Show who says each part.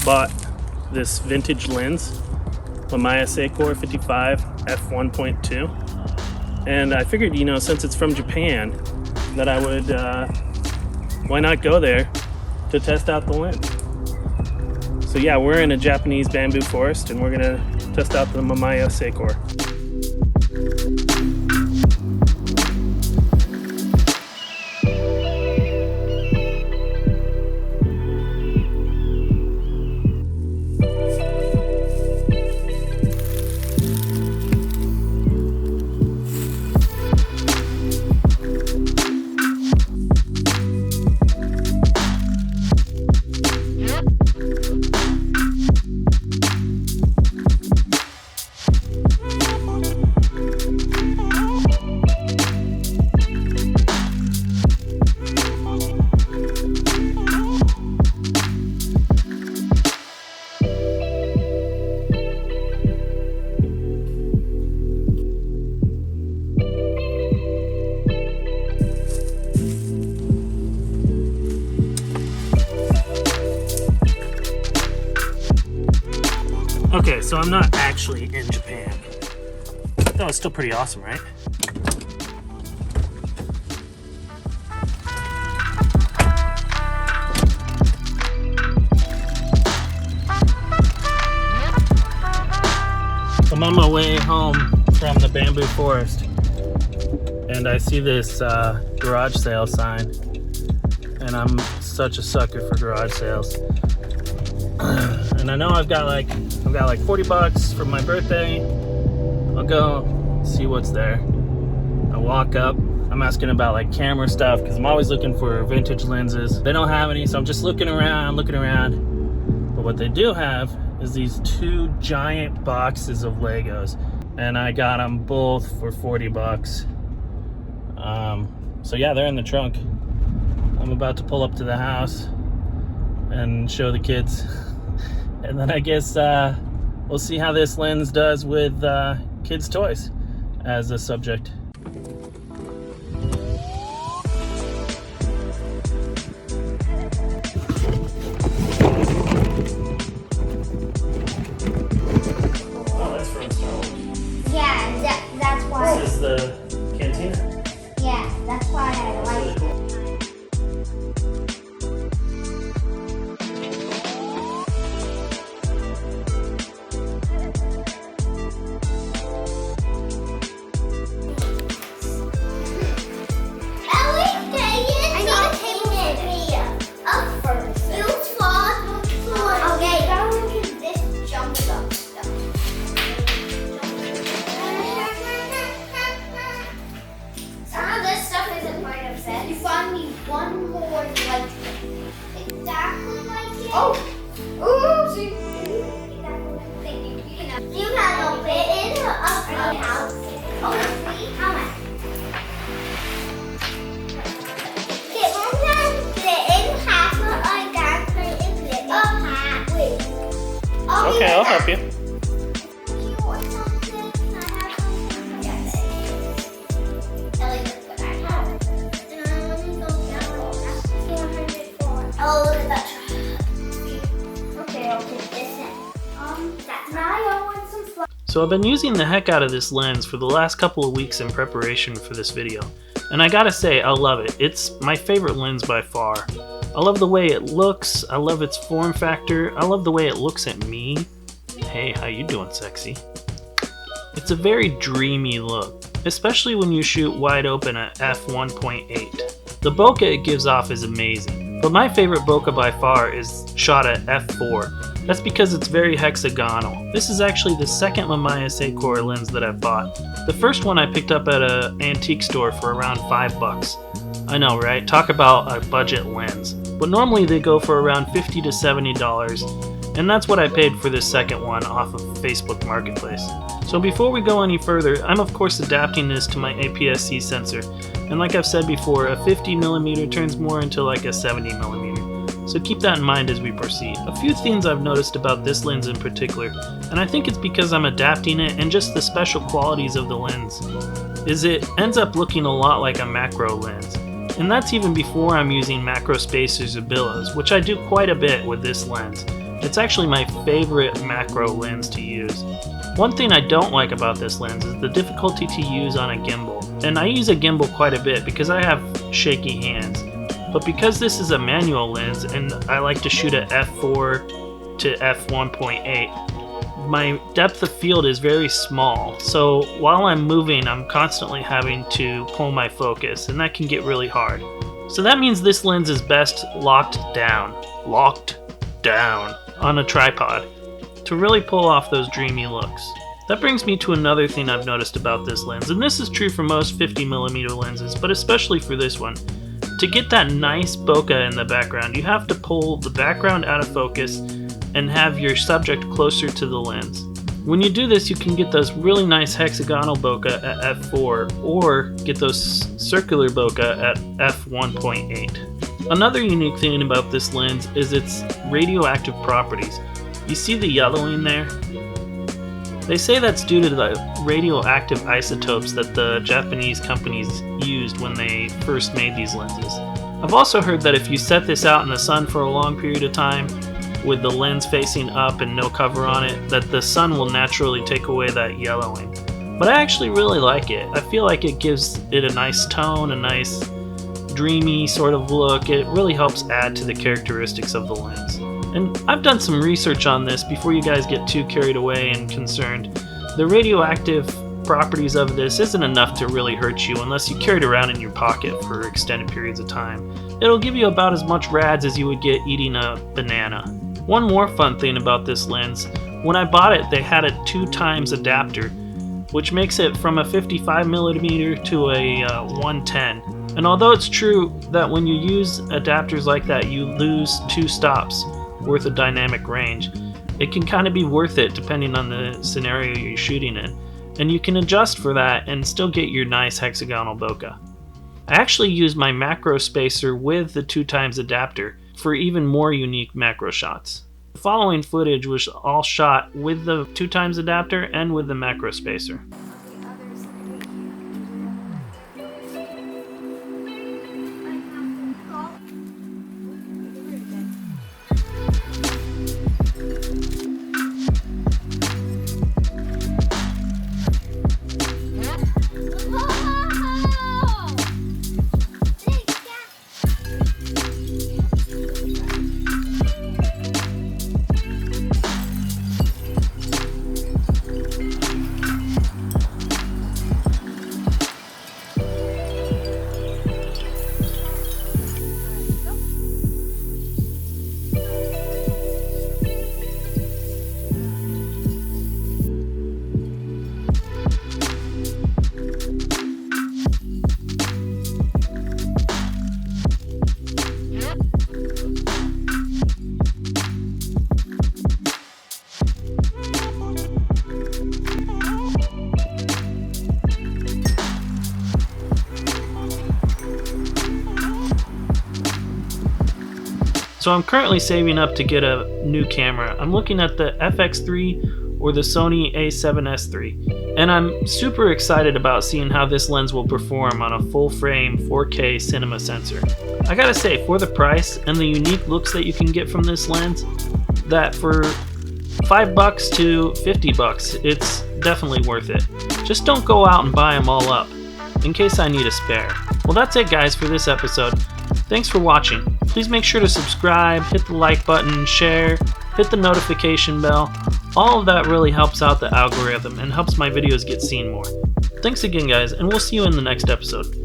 Speaker 1: bought this vintage lens, Mamiya Sekor 55 f1.2, and I figured, you know, since it's from Japan, that I would, why not go there to test out the lens? So yeah, we're in a Japanese bamboo forest, and we're gonna test out the Mamiya Sekor. Okay, so I'm not actually in Japan. That was still pretty awesome, right? I'm on my way home from the bamboo forest, and I see this garage sale sign, and I'm such a sucker for garage sales. And I know I've got like $40 for my birthday. I'll go see what's there. I walk up. I'm asking about like camera stuff because I'm always looking for vintage lenses. They don't have any, so I'm just looking around. But what they do have is these two giant boxes of Legos, and I got them both for $40. So yeah, they're in the trunk. I'm about to pull up to the house and show the kids. And then I guess we'll see how this lens does with kids' toys as a subject. Oh, that's from Star Wars.
Speaker 2: Yeah, that's why.
Speaker 1: This is the cantina?
Speaker 2: Yeah, that's why I like it. One more like exactly like it. Oh! Ooh! See? You can open it up in the house. Oh, see? How much? Okay, we're going to split in half, but I got it in half. Wait.
Speaker 1: Okay, I'll help you.
Speaker 2: Oh, look at that. Okay, I'll take this in. Now I want some flowers.
Speaker 1: So I've been using the heck out of this lens for the last couple of weeks in preparation for this video. And I gotta say, I love it. It's my favorite lens by far. I love the way it looks. I love its form factor. I love the way it looks at me. Hey, how you doing, sexy? It's a very dreamy look, especially when you shoot wide open at f1.8. The bokeh it gives off is amazing, but my favorite bokeh by far is shot at f4. That's because it's very hexagonal. This is actually the second Mamiya Sekor lens that I've bought. The first one I picked up at an antique store for around $5. I know, right? Talk about a budget lens. But normally they go for around $50 to $70, and that's what I paid for this second one off of Facebook Marketplace. So before we go any further, I'm of course adapting this to my APS-C sensor, and like I've said before, a 50mm turns more into like a 70mm, so keep that in mind as we proceed. A few things I've noticed about this lens in particular, and I think it's because I'm adapting it and just the special qualities of the lens, is it ends up looking a lot like a macro lens. And that's even before I'm using macro spacers or billows, which I do quite a bit with this lens, It's actually my favorite macro lens to use. One thing I don't like about this lens is the difficulty to use on a gimbal. And I use a gimbal quite a bit because I have shaky hands. But because this is a manual lens and I like to shoot at f4 to f1.8, my depth of field is very small. So while I'm moving, I'm constantly having to pull my focus, and that can get really hard. So that means this lens is best locked down on a tripod to really pull off those dreamy looks. That brings me to another thing I've noticed about this lens, and this is true for most 50mm lenses, but especially for this one. To get that nice bokeh in the background, you have to pull the background out of focus and have your subject closer to the lens. When you do this, you can get those really nice hexagonal bokeh at f4 or get those circular bokeh at f1.8. Another unique thing about this lens is its radioactive properties. You see the yellowing there? They say that's due to the radioactive isotopes that the Japanese companies used when they first made these lenses. I've also heard that if you set this out in the sun for a long period of time, with the lens facing up and no cover on it, that the sun will naturally take away that yellowing. But I actually really like it. I feel like it gives it a nice tone, a nice dreamy sort of look. It really helps add to the characteristics of the lens. And I've done some research on this before you guys get too carried away and concerned. The radioactive properties of this isn't enough to really hurt you unless you carry it around in your pocket for extended periods of time. It'll give you about as much rads as you would get eating a banana. One more fun thing about this lens, when I bought it they had a 2x adapter, which makes it from a 55mm to a 110. And although it's true that when you use adapters like that you lose 2 stops worth of dynamic range, it can kind of be worth it depending on the scenario you're shooting in. And you can adjust for that and still get your nice hexagonal bokeh. I actually use my macro spacer with the 2x adapter for even more unique macro shots. The following footage was all shot with the 2x adapter and with the macro spacer. So I'm currently saving up to get a new camera. I'm looking at the FX3 or the Sony a7S III. And I'm super excited about seeing how this lens will perform on a full frame 4K cinema sensor. I gotta say, for the price and the unique looks that you can get from this lens, that for $5 to $50, it's definitely worth it. Just don't go out and buy them all up, in case I need a spare. Well, that's it guys for this episode. Thanks for watching. Please make sure to subscribe, hit the like button, share, hit the notification bell. All of that really helps out the algorithm and helps my videos get seen more. Thanks again guys, and we'll see you in the next episode.